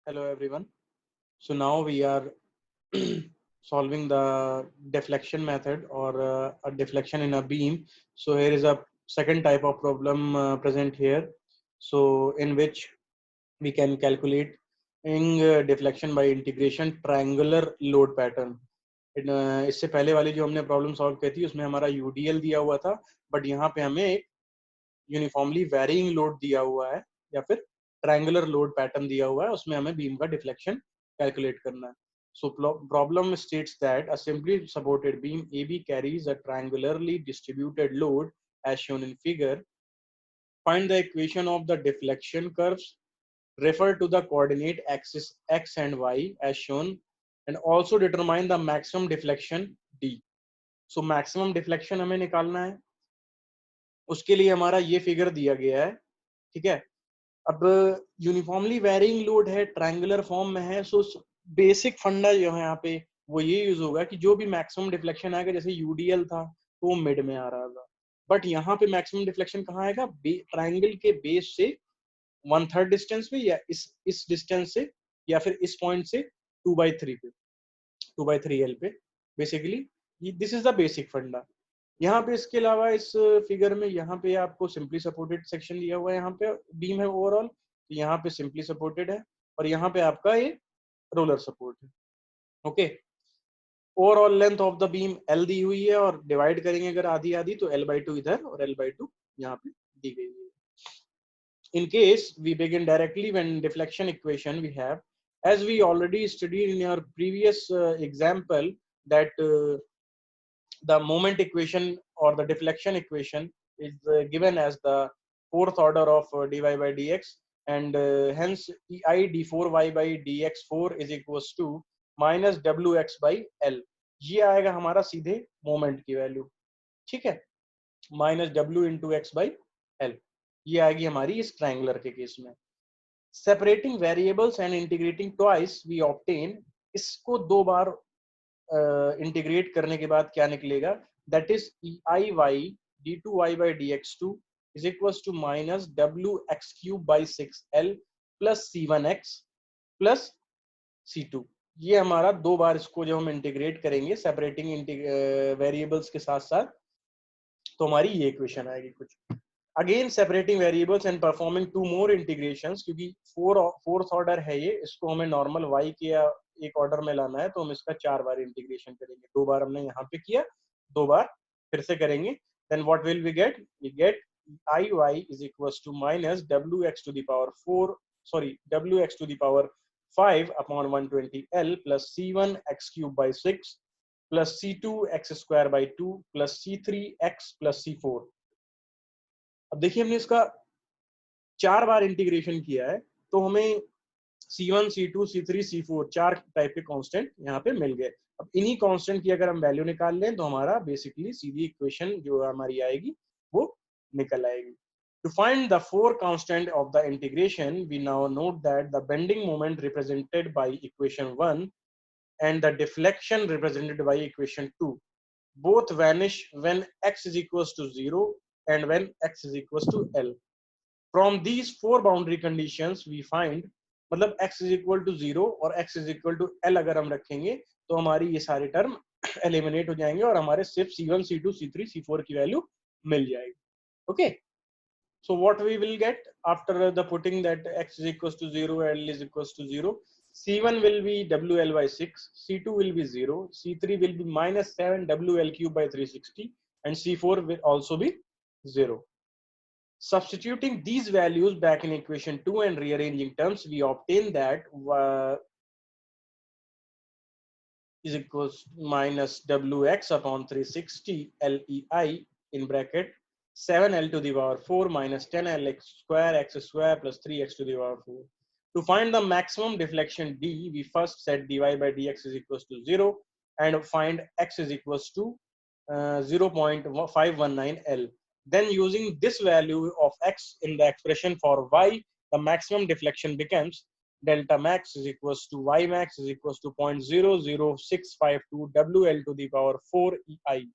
Hello everyone. So now we are solving the deflection method or a deflection in a beam. So here is a second type of problem present here. So in which we can calculate deflection by integration triangular load pattern. इससे पहले वाली जो हमने problem solve की थी उसमें हमारा UDL दिया हुआ था, बट यहाँ पे हमें एक यूनिफॉर्मली वेरिंग लोड दिया हुआ है या फिर ट्रायंगुलर लोड पैटर्न दिया हुआ है, उसमें हमें बीम का डिफ्लेक्शन कैलकुलेट करना है. So problem states that a simply supported beam AB carries a triangularly distributed load as shown in figure. Find the equation of the deflection curves. Refer to the coordinate axis x and y as shown, and also determine the maximum deflection D. So maximum deflection हमें निकालना है, उसके लिए हमारा ये figure दिया गया है. ठीक है. अब यूनिफॉर्मली वेरिंग लोड है, ट्रायंगुलर फॉर्म में है, सो बेसिक फंडा जो है यहाँ पे वो ये यूज होगा कि जो भी मैक्सिमम डिफ्लेक्शन आएगा, जैसे यूडीएल था तो वो मिड में आ रहा था, बट यहाँ पे मैक्सिमम डिफ्लेक्शन कहाँ आएगा, ट्रायंगल के बेस से 1/3 डिस्टेंस पे, या इस डिस्टेंस से, या फिर इस पॉइंट से 2/3 पे, 2/3 एल पे. Basically this is the basic फंडा. यहाँ पे इसके अलावा इस फिगर में यहाँ पे आपको सिंपली सपोर्टेड सेक्शन दिया हुआ है, यहाँ पे बीम है ओवरऑल, तो यहाँ पे सिंपली सपोर्टेड है, और यहाँ पे आपका ये रोलर सपोर्ट है. Okay. Overall length of the beam L दी हुई है, और डिवाइड करेंगे अगर आधी आधी तो L/2 इधर और L/2 यहाँ पे दी गई है. In case we begin directly when deflection equation we have, as we already studied in our previous example, that the moment equation or the deflection equation is given as the fourth order of dy by dx, and hence I d4y by dx4 is equals to minus wx by l. ये आएगा हमारा सीधे moment की value. ठीक है. Minus w into x by l, ये आएगी हमारी इस ट्रायंगुलर के केस में. Separating variables and integrating twice we obtain, इसको दो बार इंटीग्रेट करने के बाद क्या निकलेगा, that is I y d2y by dx2 is equals to minus wx cube by 6l plus c1x plus c2. ये हमारा दो बार इसको जब हम इंटीग्रेट करेंगे सेपरेटिंग वेरिएबल्स के साथ साथ, तो हमारी ये इक्वेशन आएगी कुछ. Again separating variables and performing two more integrations, क्योंकि फोर्थ ऑर्डर है ये, इसको हमें नॉर्मल y के एक ऑर्डर में लाना है, तो हम इसका 4 बार इंटीग्रेशन करेंगे. 2 बार हमने यहाँ पे किया, 2 बार फिर से करेंगे. Then what will we get, we get iy is equals to minus wx to the power 4, sorry, wx to the power 5 upon 120l plus c1 x cube by 6 plus c2 x square by 2 plus c3 x plus c4. अब देखिए हमने इसका 4 बार integration किया है, तो हमें C1, C2, C3, C4 4 type के constant यहाँ पे मिल गए. अब इन्हीं कांस्टेंट की अगर हम वैल्यू निकाल लें तो हमारा बेसिकली सीधी इक्वेशन जो हमारी आएगी वो निकल आएगी. To find the four constant of the integration, we now note that the bending moment represented by equation 1 and the deflection represented by equation 2 both vanish when x is equals to 0 and when x is equals to L. From these four boundary conditions we find, मतलब x is equal to 0 और x is equal to L अगर हम रखेंगे तो हमारी ये सारे term eliminate हो जाएंगे और हमारे सिर्फ C1, C2, C3, C4 की वैल्यू मिल जाएगी. Okay. So what we will get after the putting that x is equals to 0, L is equals to 0, C1 will be WL by 6, C2 will be 0, C3 will be minus 7 WL cube by 360, and C4 will also be 0. Substituting these values back in equation 2 and rearranging terms, we obtain that is equals minus Wx upon 360 LEI in bracket 7L to the power 4 minus 10L x square plus 3x to the power 4. To find the maximum deflection D, we first set dy by dx is equals to 0 and find x is equals to 0.519 L. Then using this value of x in the expression for y, the maximum deflection becomes delta max is equals to y max is equals to 0.00652 WL to the power 4 EI.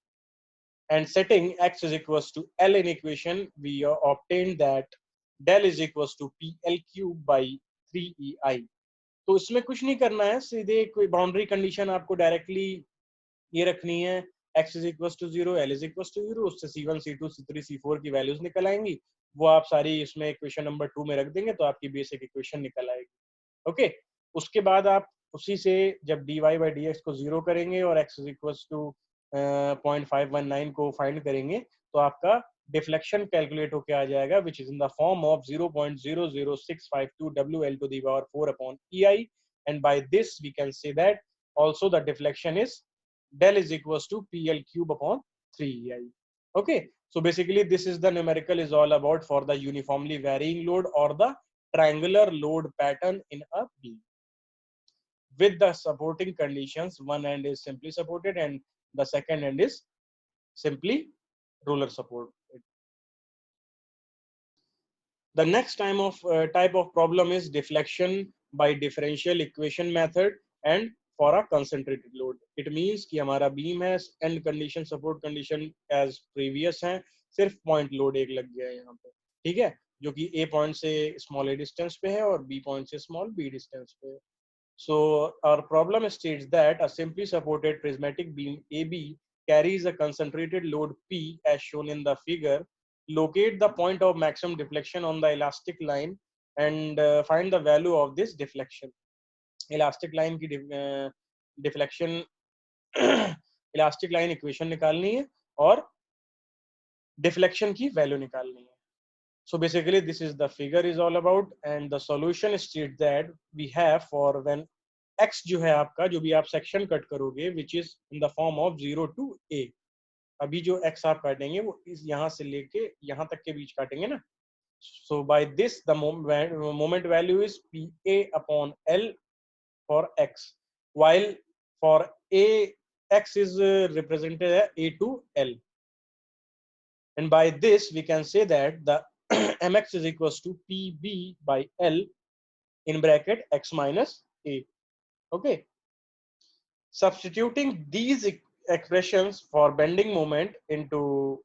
And setting x is equals to L in equation, we obtained that del is equals to PL cube by 3 EI. तो इसमें कुछ नहीं करना है, सीधे कोई boundary condition आपको directly ये रखनी है, x is equal to 0, l is equal to 0, उससे c1 c2 c3 c4 की वैल्यूज निकल आएंगी, वो आप सारी इसमें इक्वेशन नंबर 2 में रख देंगे तो आपकी बेसिक इक्वेशन निकल आएगी। ओके, उसके बाद आप उसी से जब dy बाई dx को 0 करेंगे और x इज इक्वल टू 0.519 को फाइंड करेंगे तो आपका डिफ्लेक्शन कैलकुलेट होके आ जाएगा, which is in the form of 0.00652 WL to the power 4 upon EI, and by this we can say that also the deflection is del is equals to PL cube upon 3EI. Okay, so basically this is the numerical is all about for the uniformly varying load or the triangular load pattern in a beam. With the supporting conditions, one end is simply supported and the second end is simply roller support. The next type of problem is deflection by differential equation method and for a concentrated load. It means कि हमारा beam है, end condition support condition as previous है, सिर्फ point load एक लग गया है यहाँ पे, ठीक है, जो कि A point से small a distance पे है और B point से small b distance पे है. So our problem states that a simply supported prismatic beam AB carries a concentrated load P as shown in the figure. Locate the point of maximum deflection on the elastic line and find the value of this deflection. Elastic line की deflection elastic line equation निकालनी है और deflection की value निकालनी है. So basically this is the figure is all about, and the solution states that we have for when x जो है आपका, जो भी आप section cut करोगे, which is in the form of 0 to a. अभी जो x आप काटेंगे वो इस यहाँ से लेके यहाँ तक के बीच काटेंगे ना. So by this the moment value is PA upon L for x, while for a x is represented as A to L, and by this we can say that the mx is equals to PB by L in bracket x minus a. Okay, substituting these expressions for bending moment into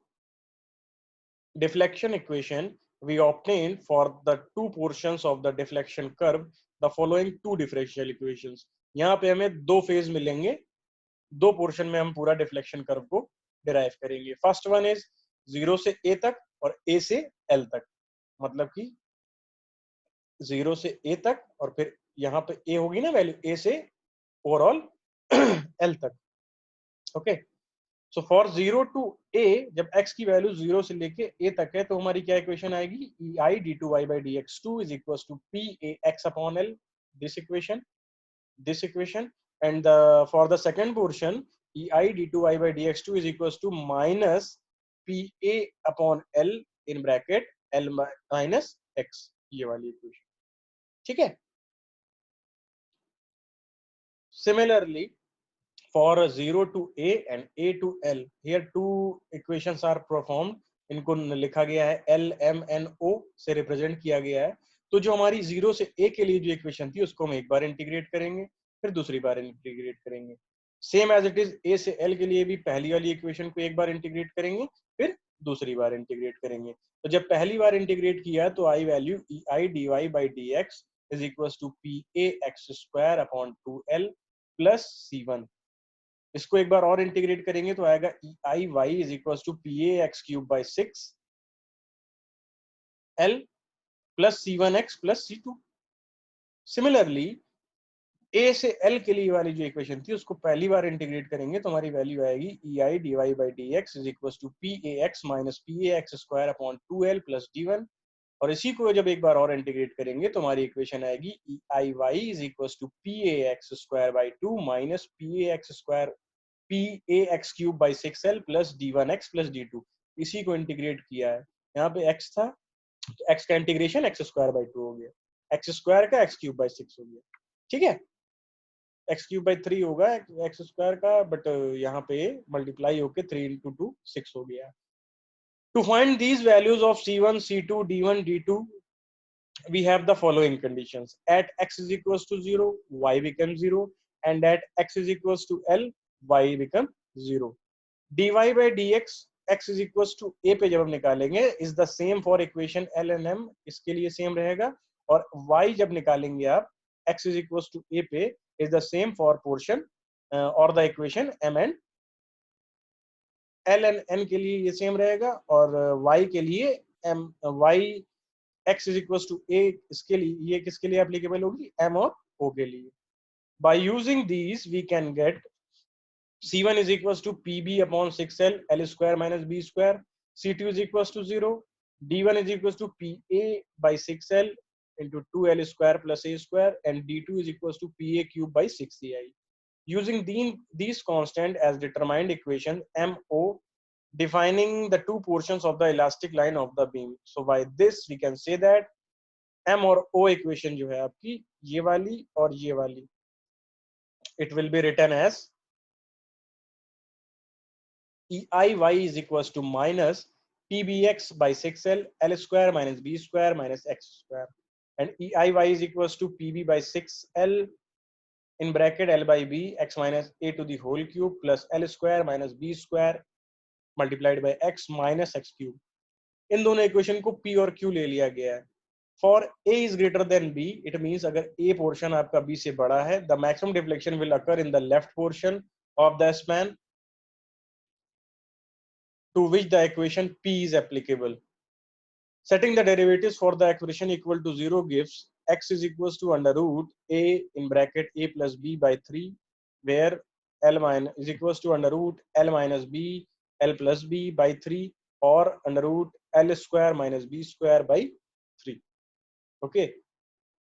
deflection equation, we obtain for the two portions of the deflection curve the following two differential equations. यहाँ पे हमें दो phase मिलेंगे, दो portion में हम पूरा deflection curve को डिराइव करेंगे. फर्स्ट वन इज 0 से a तक और a से l तक, मतलब कि 0 से a तक और फिर यहाँ पे a होगी ना वैल्यू, a से ओवरऑल l तक. Okay, so for 0 to a जब x की वैल्यू 0 से लेके a तक है तो हमारी क्या इक्वेशन आएगी, ei d2y by dx2 is equals to PAX upon L, this equation, and for the second portion ei d2y by dx2 is equals to minus PA upon L in bracket L minus x, ये वाली equation, ठीक है. Similarly, for 0 to a and a to L, here two equations are performed. इनको लिखा गया है LMNO से represent किया गया है. तो जो हमारी 0 से a के लिए जो इक्वेशन थी उसको हम एक बार इंटीग्रेट करेंगे, फिर दूसरी बार इंटीग्रेट करेंगे. Same as it is a से l के लिए भी पहली वाली इक्वेशन को एक बार इंटीग्रेट करेंगे, फिर दूसरी बार इंटीग्रेट करेंगे. तो जब पहली बार इंटीग्रेट किया तो I value ei dy by dx is equals to PAX square upon 2L plus C1. इसको एक बार और इंटीग्रेट करेंगे तो आएगा ei y is equals to PAX cube by 6 L plus C1x plus C2. Similarly a से l के लिए वाली जो इक्वेशन थी उसको पहली बार इंटीग्रेट करेंगे तो हमारी वैल्यू आएगी ei dy by dx is equals to PAX minus PAX square upon 2L plus D1. और इसी को जब एक बार और इंटीग्रेट करेंगे तो हमारी इक्वेशन आएगी ei y is equals to PAX square by 2 minus PAX square PAX cube by 6L plus D1x plus D2. इसी को इंटीग्रेट किया है, यहाँ पे x था तो x का इंटीग्रेशन x स्क्वायर बाई 2 हो गया, x स्क्वायर का x क्यूब बाई 6 हो गया, ठीक है. x क्यूब बाई 3 होगा x स्क्वायर का, बट यहाँ पे मल्टीप्लाई होके 3 into 2 6 हो गया. To find these values of C1, C2, D1, D2, we have the following conditions. At x is equals to 0, y becomes 0, and at x is equals to L, y becomes 0. dy by dx x is equals to a पे जब हम निकालेंगे is the same for equation L and M, इसके लिए same रहेगा. और y जब निकालेंगे आप x is equals to a पे is the same for portion और the equation m and l and n के लिए ये सेम रहेगा और y के लिए m y x is equals to a इसके लिए ये किसके लिए एप्लीकेबल होगी m और o के लिए. By using these we can get C1 is equals to PB upon 6L, L square minus B square. C2 is equals to 0. D1 is equals to PA by 6L into 2L square plus A square. And D2 is equals to PA cube by 6AI. Using these constant as determined equation MO, defining the two portions of the elastic line of the beam. So by this we can say that M और O equation जो है आपकी ये वाली और ये वाली, it will be written as EIY is equals to minus PBX by 6L, L square minus B square minus X square. And EIY is equals to PB by 6L in bracket L by B, X minus A to the whole cube plus L square minus B square multiplied by X minus X cube. इन दोनों equation को P और Q ले लिया गया है. For A is greater than B, it means अगर A portion आपका B से बड़ा है, the maximum deflection will occur in the left portion of the span to which the equation P is applicable. Setting the derivatives for the expression equal to 0 gives x is equals to under root a in bracket a plus b by 3, where l minus is equals to under root l minus b l plus b by 3 or under root l square minus b square by 3. Okay,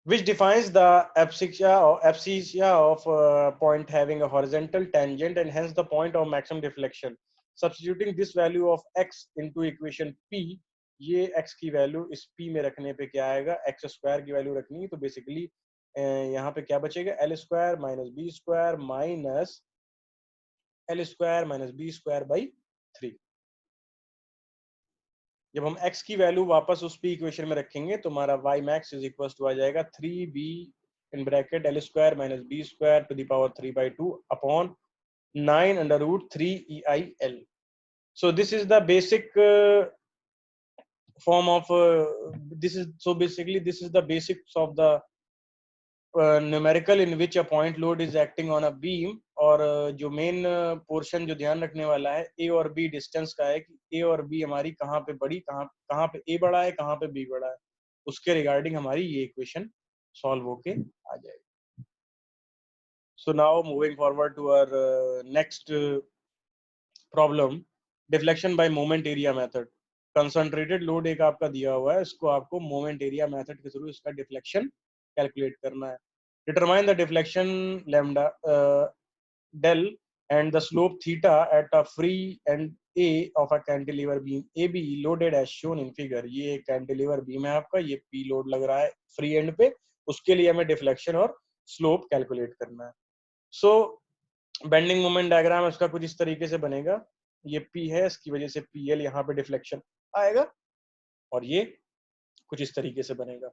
which defines the abscissa of a point having a horizontal tangent and hence the point of maximum deflection. Substituting this value of x into equation p, ये x की value इस p में रखने पे क्या आएगा, x square की value रखनी है तो बेसिकली यहाँ पे क्या बचेगा, l square minus b square minus l square minus b square by 3. जब हम x की वैल्यू वापस उस p इक्वेशन में रखेंगे तो हमारा y max is equal to आ जाएगा 3b in bracket l square minus b square to the power 3 by 2 upon 9 under root 3 EIL. So this is the basic form of this is the basics of the numerical in which a point load is acting on a beam. और जो main portion जो ध्यान रखने वाला है a और b distance का है कि a और b हमारी कहाँ पे बड़ी कहाँ पे a बड़ा है कहाँ पे b बड़ा है, उसके रिगार्डिंग हमारी ये इक्वेशन सॉल्व होके आ जाएगी. So now moving forward to our next problem, deflection by moment area method. Concentrated load एक आपका दिया हुआ है, इसको आपको मोमेंट एरिया मेथड के थ्रू इसका डिफ्लेक्शन कैलकुलेट करना है. Determine the deflection lambda del and the slope theta at a free end A of a cantilever beam AB loaded as shown in figure. ये कैंटिलीवर बीम है आपका, ये P load लग रहा है फ्री एंड पे, उसके लिए हमें डिफ्लेक्शन और स्लोप कैलकुलेट करना है. सो बेंडिंग मोमेंट डायग्राम इसका कुछ इस तरीके से बनेगा. ये P है, इसकी वजह से PL यहाँ पे डिफ्लेक्शन आएगा और ये कुछ इस तरीके से बनेगा.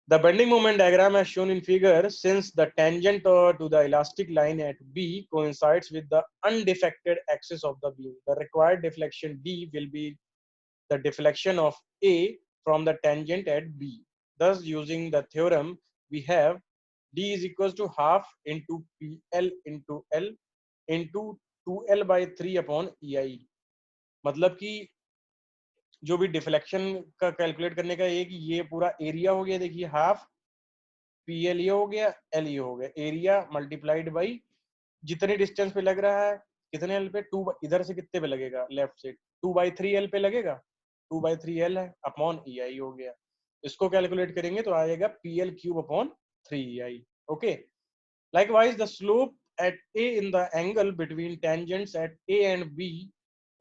The bending moment diagram as shown in figure, since the tangent to the elastic line at B coincides with the undeflected axis of the beam, the required deflection D will be the deflection of A from the tangent at B. Thus, using the theorem, we have D is equals to half into PL into L into 2L by 3 upon EI. मतलब कि जो भी deflection का calculate करने का ये कि ये पूरा एरिया हो गया, देखिए हाफ PL ये हो गया, L ये हो गया, एरिया मल्टीप्लाइड बाई जितने डिस्टेंस पे लग रहा है, कितने L पे, 2 इधर से कितने पे लगेगा, लेफ्ट से 2/3 L पे लगेगा, 2/3 L है अपॉन EI हो गया. इसको कैलकुलेट करेंगे तो आएगा PL cube upon 3EI. Okay, likewise the slope at A in the angle between tangents at A and B,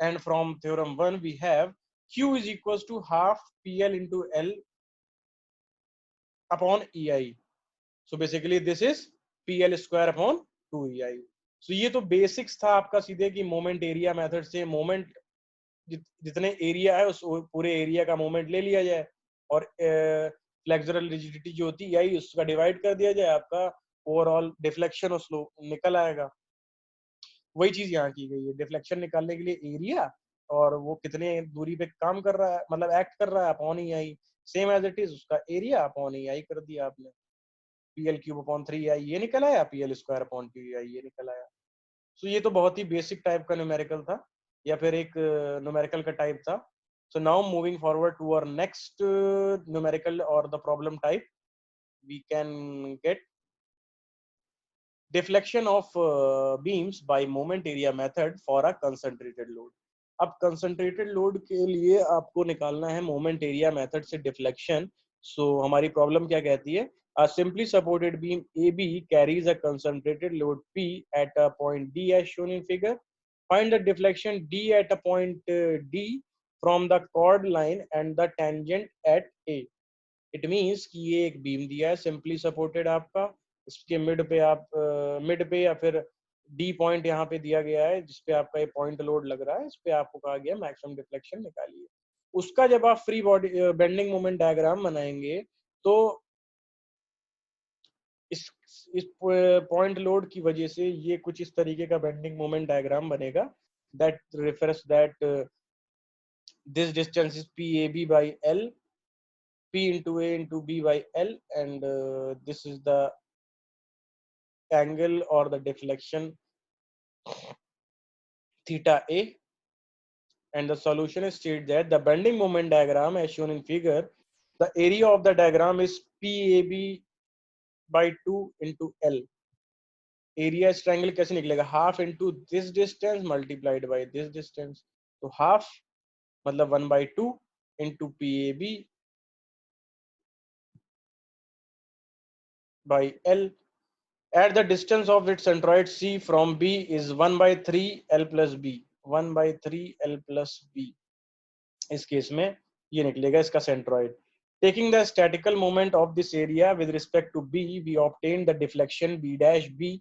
and from theorem 1 we have Q is equals to half PL into L upon EI. So basically this is PL square upon 2EI. So ये तो basics था आपका सीधे कि moment area method से moment जितने area है उस पूरे एरिया का मोमेंट ले लिया जाए और फ्लेक्सुरल रिजिडिटी जो होती है उसका डिवाइड कर दिया जाए, आपका ओवरऑल डिफ्लेक्शन और स्लो निकल आएगा. वही चीज यहाँ की गई है, डिफ्लेक्शन निकालने के लिए एरिया और वो कितने दूरी पे काम कर रहा है, मतलब एक्ट कर रहा है upon EI, same as it is उसका एरिया अपॉन EI कर दिया आपने. PL क्यूब अपॉन 3EI ये निकल आया, PL स्क्वायर अपॉन 2EI ये निकल आया। सो ये तो बहुत ही बेसिक टाइप का न्यूमेरिकल था, या फिर एक न्यूमेरिकल का टाइप था। So now moving forward to our next numerical और the problem type, we can get deflection of beams by moment area method for a concentrated load। अब concentrated load के लिए आपको निकालना है moment area method से deflection। so हमारी problem क्या कहती है, a simply supported beam AB carries a concentrated load P at a point D as shown in figure। find the deflection D at a point D from the chord line and the tangent at A। It means कि ये एक beam दिया है simply supported आपका, इसके mid पे आप mid पे या फिर डी पॉइंट यहाँ पे दिया गया है जिसपे आपका ये पॉइंट लोड लग रहा है, इस पे आपको कहा गया मैक्सिमम डिफ्लेक्शन निकालिए। उसका जब आप free body bending moment diagram बनाएंगे तो इस इस पॉइंट लोड की वजह से ये कुछ इस तरीके का बेंडिंग मोमेंट डायग्राम बनेगा, that refers that this distance is PAB by L, P into A into B by L, and this is the angle or the deflection theta A, and the solution is stated that the bending moment diagram as shown in figure, the area of the diagram is PAB by 2 into L। Area इस triangle कैसे निकलेगा, half into this distance multiplied by this distance, तो half मतलब 1/2 into PAB by L at the distance of its centroid C from B is 1/3 L plus B, 1/3 L plus B। इस case में ये निकलेगा इसका centroid. Taking the statical moment of this area with respect to B we obtain the deflection B dash B,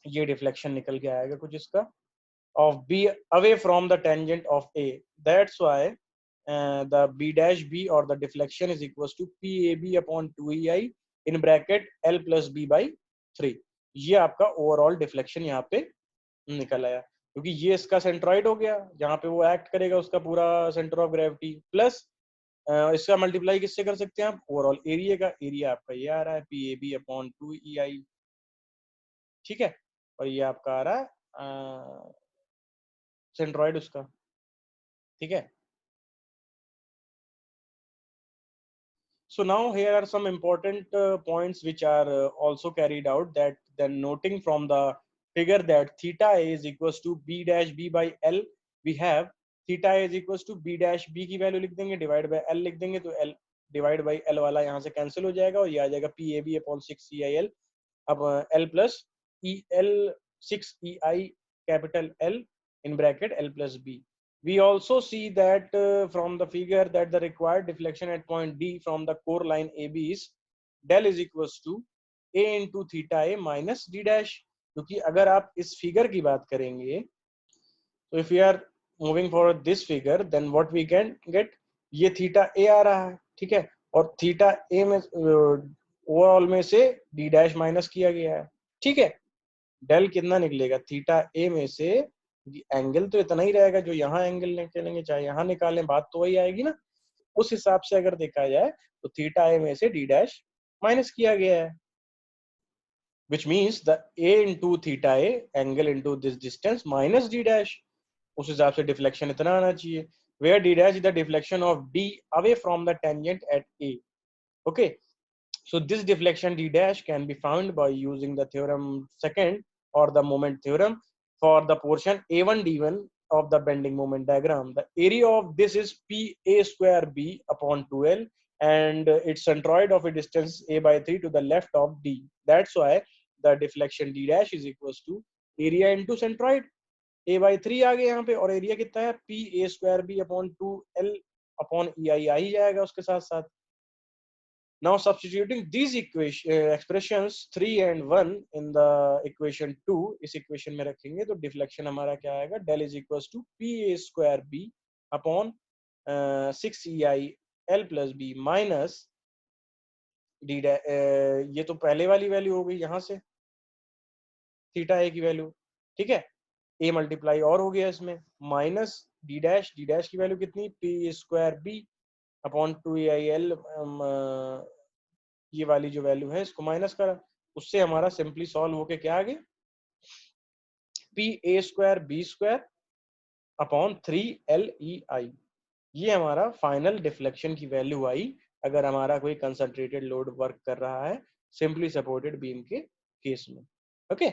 ये deflection निकल के आएगा कुछ इसका, of B away from the tangent of A. That's why the B dash B और the deflection is equal to PAB upon 2EI in bracket L plus B by 3। ये आपका overall deflection यहाँ पे निकल आया, क्योंकि ये इसका सेंट्रॉइड हो गया जहाँ पे वो एक्ट करेगा उसका पूरा सेंटर ऑफ ग्रेविटी, प्लस इसका मल्टीप्लाई किससे कर सकते हैं आप, ओवरऑल एरिया का, एरिया आपका ये आ रहा है PAB अपॉन 2EI, ठीक है, और ये आपका आ रहा है सेंट्रॉइड उसका, ठीक है। So now here are some important points which are also carried out, that then noting from the figure that theta A is equals to B dash B by L, we have theta A is equals to B dash B की value लिख देंगे, divide by L लिख देंगे, तो L divide by L वाला यहाँ से cancel हो जाएगा और ये आ जाएगा PAB अपॉन 6EIL, अब L plus EL 6EI capital L in bracket L plus B। We also see that from the figure that the required deflection at point D from the core line AB is del is equals to A into theta A minus D dash, क्योंकि अगर आप इस figure की बात करेंगे तो if we are moving forward this figure then what we can get, ये theta A आ रहा है, ठीक है, और थीटा A में ओवरऑल में से D डैश माइनस किया गया है, ठीक है। डेल कितना निकलेगा, थीटा ए में से एंगल तो इतना ही रहेगा जो यहाँ एंगल निकालेंगे चाहे यहाँ निकालें, बात तो वही आएगी ना। उस हिसाब से अगर देखा जाए तो थीटा ए में से डी डैश माइनस किया गया है, which means the a into theta a angle into this distance minus d dash, उस हिसाब से डिफ्लेक्शन इतना आना चाहिए, where d dash is the deflection of d away from the tangent at a। okay, so this deflection d dash can be found by using the theorem second or the moment theorem for the portion a1 d1 of the bending moment diagram। The area of this is PA square B upon 2L and its centroid of a distance a by 3 to the left of D। That's why the deflection d dash is equals to area into centroid a by 3 आ गया यहाँ पे, और area कितना है PA square B upon 2L upon EI आ ही जाएगा उसके साथ साथ। Now substituting these expressions 3 and 1 in the equation 2, इस equation में रखेंगे तो deflection हमारा क्या आएगा, del is equals to PA square B upon 6EI L plus B minus D ये तो पहले वाली वैल्यू हो गई यहाँ से थीटा ए की वैल्यू, ठीक है, a मल्टीप्लाई और हो गया इसमें माइनस डी डैश की वैल्यू कितनी, p square b upon 2EIL ये वाली जो वैल्यू है इसको माइनस करा, उससे हमारा सिंपली सॉल्व होके क्या आ गया, P A square B square upon 3 LEI। ये हमारा फाइनल डिफ्लेक्शन की वैल्यू आई अगर हमारा कोई कंसंट्रेटेड लोड वर्क कर रहा है सिंपली सपोर्टेड बीम के केस में। Okay,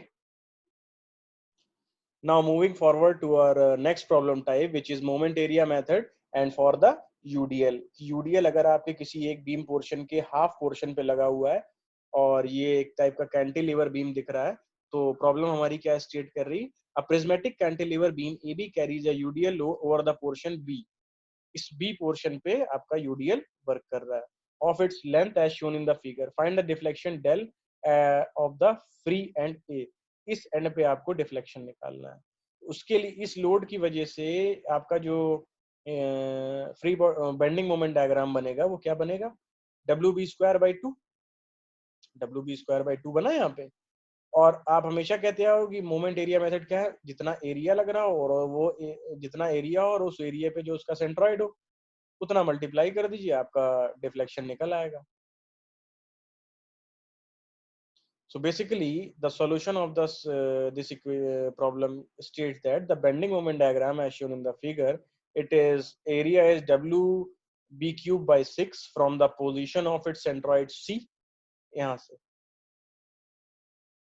now moving forward to our next problem type which is moment area method and for the UDL। UDL अगर आपके किसी एक बीम पोर्शन के हाफ पोर्शन पे लगा हुआ है और ये एक टाइप का कैंटिलीवर बीम दिख रहा है, तो प्रॉब्लम हमारी क्या स्टेट कर रही, a prismatic cantilever beam AB carries a UDL load over the portion B। इस बी पोर्शन पे आपका यूडीएल वर्क कर रहा है of its length as shown in the figure, find the deflection del of the free end A. इस end पे आपको deflection निकालना है। उसके लिए इस लोड की वजह से आपका जो फ्री बेंडिंग मोमेंट डायग्राम बनेगा वो क्या बनेगा, W B square by two, W B square by two बना यहाँ पे। और आप हमेशा कहते हो कि मोमेंट एरिया मेथड क्या है, जितना एरिया लग रहा हो और वो जितना एरिया हो और उस एरिया पे जो उसका सेंट्रॉइड हो उतना मल्टीप्लाई कर दीजिए, आपका डिफ्लेक्शन निकल आएगा। So basically, the solution of this problem states that the bending moment diagram as shown in the figure, it is area is W B cube by 6 from the position of its centroid C, यहाँ से,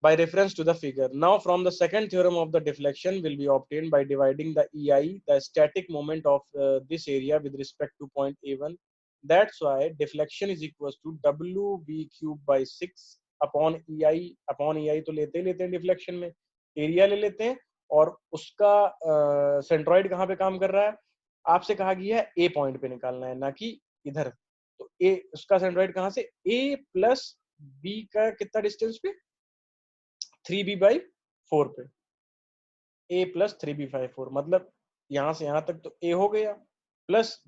by reference to the figure. Now from the second theorem of the deflection will be obtained by dividing the EI, the static moment of this area with respect to point A1. That's why deflection is equals to WB cube by 6 upon EI तो लेते हैं deflection में, area ले लेते हैं और उसका centroid कहाँ पे काम कर रहा है, आपसे कहा गया है ए पॉइंट पे निकालना है ना कि इधर। तो ए उसका सेंट्रॉइड कहाँ से, ए प्लस बी का कितना डिस्टेंस पे, 3B/4 पे, ए प्लस 3B/4 मतलब यहां से यहां तक तो ए हो गया, प्लस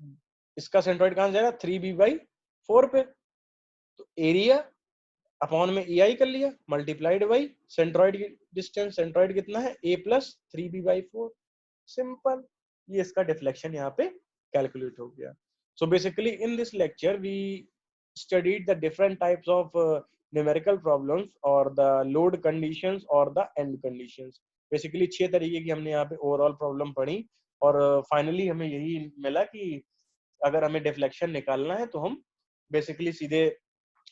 इसका सेंट्रॉइड कहां जाएगा 3B/4 पे, तो एरिया अपॉन में EI कर लिया मल्टीप्लाइड बाई सेंट्रॉइड की डिस्टेंस, सेंट्रॉइड कितना है ए प्लस 3B/4, सिंपल। ये इसका डिफ्लेक्शन यहाँ पे कैलकुलेट हो गया। So basically in this lecture we studied the different types of numerical problems or the load conditions or the end conditions। Basically 6 तरीके की हमने यहाँ पे ओवरऑल प्रॉब्लम पढ़ी और फाइनली हमें यही मिला कि अगर हमें डिफ्लेक्शन निकालना है तो हम बेसिकली सीधे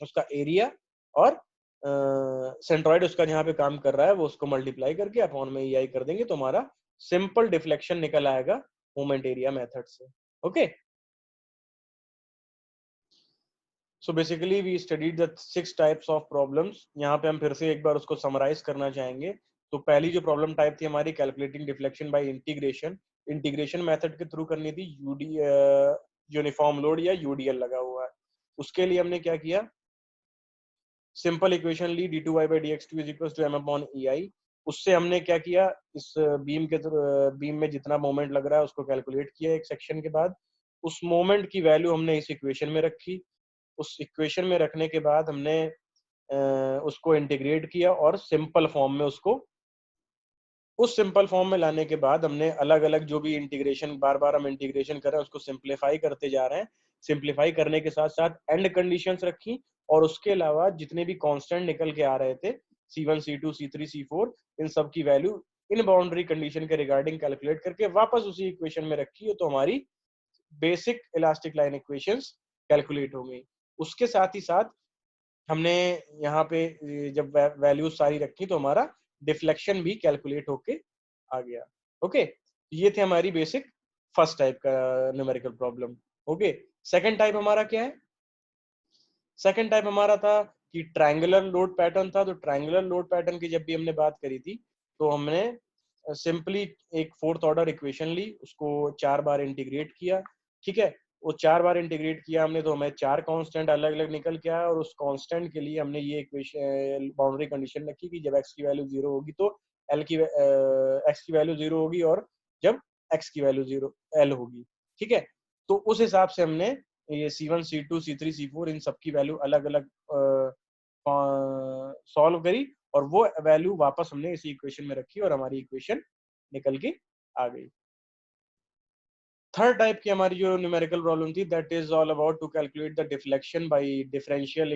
उसका एरिया और सेंट्रॉइड उसका जहाँ पे काम कर रहा है वो उसको मल्टीप्लाई करके अपॉन में EI कर देंगे तो हमारा सिंपल डिफ्लेक्शन निकल आएगा मोमेंट एरिया मेथड से। Okay, so basically we studied the 6 types of problems. यहाँ पे हम फिर से एक बार उसको समराइज करना चाहेंगे। तो पहली जो प्रॉब्लम टाइप थी हमारी calculating deflection bye integration, integration method के थ्रू करनी थी, यूनिफॉर्म लोड या यूडीएल लगा हुआ है। उसके लिए हमने क्या किया, सिंपल इक्वेशन ली d2y/dx2 is equal to m/EI। उससे हमने क्या किया, इस बीम में जितना मोमेंट लग रहा है उसको कैलकुलेट किया एक सेक्शन के बाद, उस मोमेंट की वैल्यू हमने इस इक्वेशन में रखी, उस इक्वेशन में रखने के बाद हमने उसको इंटीग्रेट किया और सिंपल फॉर्म में उसको, उस सिंपल फॉर्म में लाने के बाद हमने अलग अलग जो भी इंटीग्रेशन बार बार हम इंटीग्रेशन कर रहे हैं उसको सिंप्लीफाई करते जा रहे हैं। सिंप्लीफाई करने के साथ साथ एंड कंडीशंस रखी और उसके अलावा जितने भी कांस्टेंट निकल के आ रहे थे C1 C2 C3 C4 इन सब की वैल्यू इन बाउंड्री कंडीशन के रिगार्डिंग कैलकुलेट करके वापस उसी इक्वेशन में रखी, तो हमारी basic elastic line equations calculate हो गई। उसके साथ ही साथ हमने यहाँ पे जब वैल्यूज सारी रखी तो हमारा डिफ्लेक्शन भी कैलकुलेट होके आ गया। ओके, ये थे हमारी बेसिक फर्स्ट टाइप का numerical problem. Okay, second type हमारा क्या है, सेकंड टाइप हमारा था कि ट्रायंगुलर लोड पैटर्न था। तो ट्रायंगुलर लोड पैटर्न की जब भी हमने बात करी थी तो हमने सिंपली एक फोर्थ ऑर्डर इक्वेशन ली, उसको 4 बार इंटीग्रेट किया। ठीक है, वो 4 बार इंटीग्रेट किया हमने तो हमें 4 कांस्टेंट अलग अलग निकल के आया और उस कांस्टेंट के लिए हमने ये इक्वेशन बाउंड्री कंडीशन रखी कि जब x की वैल्यू 0 होगी तो x की वैल्यू 0 होगी और जब x की वैल्यू 0 l होगी। ठीक है, तो उस हिसाब से हमने ये C1 C2 C3 C4 इन सब की वैल्यू अलग अलग सॉल्व करी और वो वैल्यू वापस हमने इसी इक्वेशन में रखी और हमारी इक्वेशन निकल के आ गई। थर्ड टाइप की हमारी जो न्यूमेरिकल प्रॉब्लम थी, that is all about to calculate the deflection by differential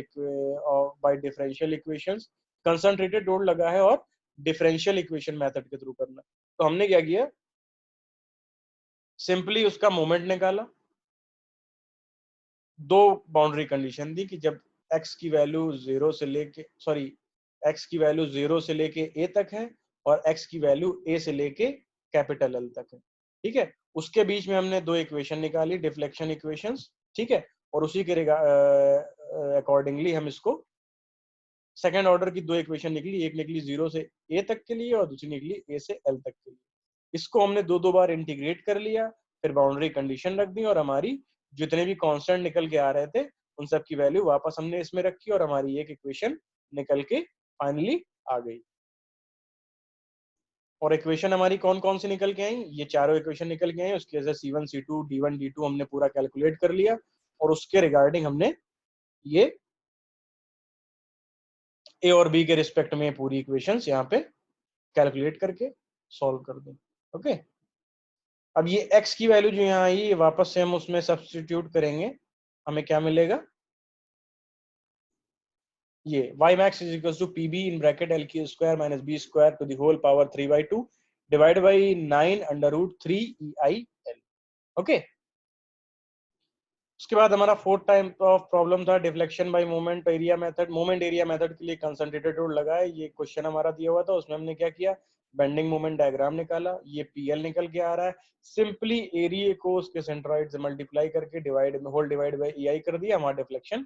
equations. Concentrated load लगा है और डिफरेंशियल इक्वेशन मेथड के थ्रू करना। तो हमने क्या किया, सिंपली उसका मोमेंट निकाला, दो बाउंड्री कंडीशन दी कि जब x की वैल्यू 0 से लेके x की वैल्यू 0 से लेके a तक है और x की वैल्यू a से लेके कैपिटल L तक है, ठीक है। उसके बीच में हमने दो इक्वेशन निकाली, डिफ्लेक्शन इक्वेशंस, ठीक है। और उसी के अकॉर्डिंगली हम इसको सेकेंड ऑर्डर की दो इक्वेशन निकली, एक निकली 0 से a तक के लिए और दूसरी निकली a से L तक के लिए। इसको हमने दो बार इंटीग्रेट कर लिया, फिर बाउंड्री कंडीशन रख दी और हमारी जितने भी कांस्टेंट निकल के आ रहे थे उन सब की वैल्यू वापस हमने इसमें रखी और हमारी एक इक्वेशन निकल के फाइनली आ गई। और इक्वेशन हमारी कौन कौन सी निकल के आई, ये चारों इक्वेशन निकल के आई। उसकी वजह से C1 C2 D1 D2 हमने पूरा कैलकुलेट कर लिया और उसके रिगार्डिंग हमने ये ए और बी के रिस्पेक्ट में पूरी इक्वेशंस यहाँ पे कैलकुलेट करके सॉल्व कर दें। ओके, अब ये x की वैल्यू जो यहाँ आई वापस से हम उसमें सब्स्टिट्यूट करेंगे, हमें क्या मिलेगा, ये y max is equals to pb in bracket l q square minus b square to the whole power 3/2 divided by 9 under root 3 ei l। Okay, उसके बाद हमारा फोर्थ टाइप ऑफ प्रॉब्लम था deflection bye moment area method. Moment area method के लिए concentrated load लगा है, ये question हमारा दिया हुआ था, उसमें हमने क्या किया, बेंडिंग मोमेंट डायग्राम निकाला, ये PL निकल के आ रहा है, सिंपली एरिया को उसके सेंट्रॉइड से मल्टीप्लाई करके होल डिवाइड बाय EI कर दिया, हमारा डिफ्लेक्शन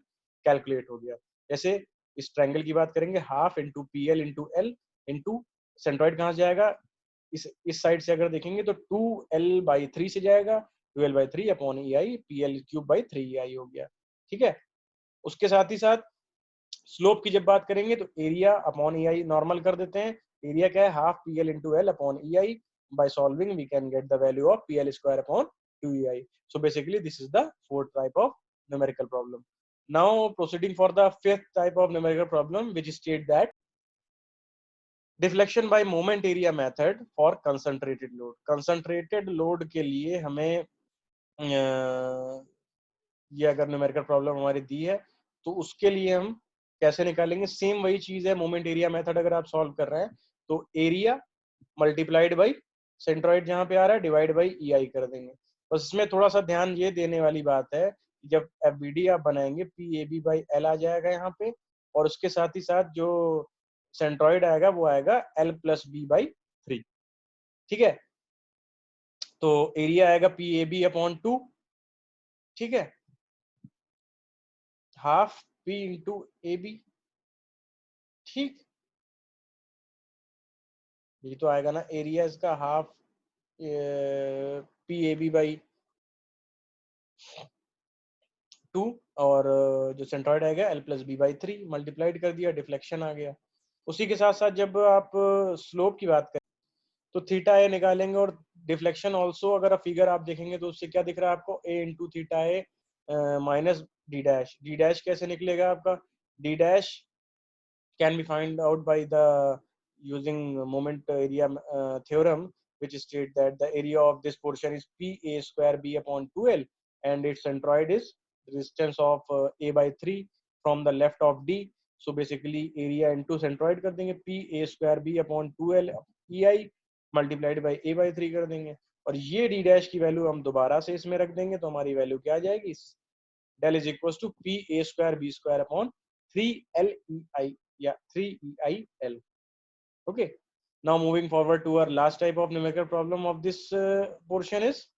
कैलकुलेट हो गया। जैसे इस ट्रायंगल की बात करेंगे, half into PL into L into centroid कहाँ से जाएगा, इस साइड से अगर देखेंगे तो 2L/3 से जाएगा, 12/3 अपॉन EI, PL³/3EI हो गया, ठीक है। उसके साथ ही साथ स्लोप की जब बात करेंगे तो एरिया अपॉन EI नॉर्मल कर देते हैं, एरिया क्या है, half PL into L upon EI। by solving we can get the value of PL square upon 2EI. So basically this is the fourth type of numerical problem. Now proceeding for the fifth type of numerical problem, which state that deflection bye moment area method for concentrated load. Concentrated load के लिए हमें ये अगर numerical problem हमारी दी है तो उसके लिए हम कैसे निकालेंगे, सेम वही चीज है, मोमेंट एरिया मेथड अगर आप सॉल्व कर रहे हैं तो एरिया मल्टीप्लाइड बाई सेंट्रॉइड जहां पे आ रहा है डिवाइड बाई EI कर देंगे। बस इसमें थोड़ा सा ध्यान ये देने वाली बात है, जब FBD आप बनाएंगे PAB/L आ जाएगा यहाँ पे, और उसके साथ ही साथ जो सेंट्रॉइड आएगा वो आएगा L+B/3, ठीक है। तो एरिया आएगा PAB/2, ठीक है, हाफ P इंटू AB, ठीक, ये तो आएगा ना एरिया इसका हाफ PAB/2 और जो सेंट्रॉइड आएगा L+B/3 मल्टीप्लाइड कर दिया, डिफ्लेक्शन आ गया। उसी के साथ साथ जब आप स्लोप की बात करें तो थीटा ए निकालेंगे, और डिफ्लेक्शन ऑल्सो अगर आप फिगर आप देखेंगे तो उससे क्या दिख रहा है आपको, A into theta A minus d dash. D dash कैसे निकलेगा आपका, D dash can be find out by the using moment area theorem, which state that the area of this portion is PA square B upon 2L and its centroid is resistance of A/3 from the left of D. So basically area into centroid कर देंगे, PA square B upon 2L EI multiplied by A/3 कर देंगे, और ये D dash की value हम दोबारा से इसमें रख देंगे तो हमारी वैल्यू क्या आ जाएगी, del is equals to PA square B square upon 3LEI या 3EIL. Okay, now moving forward to our last type of numerical problem of this portion is,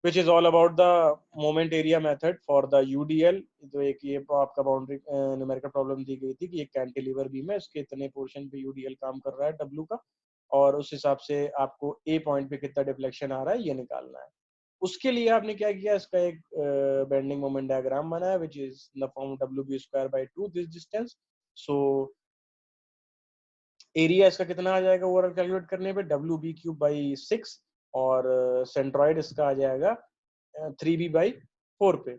which is all about the moment area method for the UDL। तो एक ये आपका boundary numerical problem दी गई थी कि एक cantilever beam है, उसके इतने पोर्शन पे UDL काम कर रहा है W का, और उस हिसाब से आपको A पॉइंट पे कितना डिफ्लेक्शन आ रहा है ये निकालना है। उसके लिए आपने क्या किया, इसका एक बेंडिंग मोमेंट डायग्राम बनाया, which is in the form WB²/2 this distance। So area इसका कितना आ जाएगा ओवरऑल कैलकुलेट करने पे, WB³/6, और सेंट्रॉइड इसका आ जाएगा 3B/4 पे,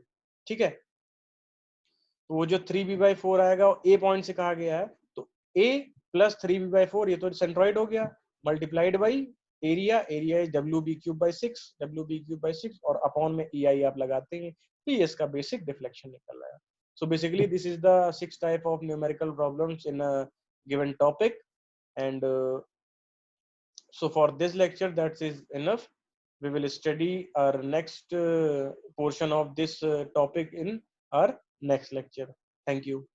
ठीक है। तो वो जो 3B/4 आएगा वो A पॉइंट से कहा गया है, तो A + 3B/4 ये तो सेंट्रॉइड हो गया, multiplied by area is WB³/6, WB³/6 और अपॉन में EI आप लगाते हैं, तो ये इसका बेसिक डिफ्लेक्शन निकल रहा है. So basically this is the 6 type of numerical problems in a given topic, and so for this lecture that is enough. We will study our next portion of this topic in our next lecture. Thank you.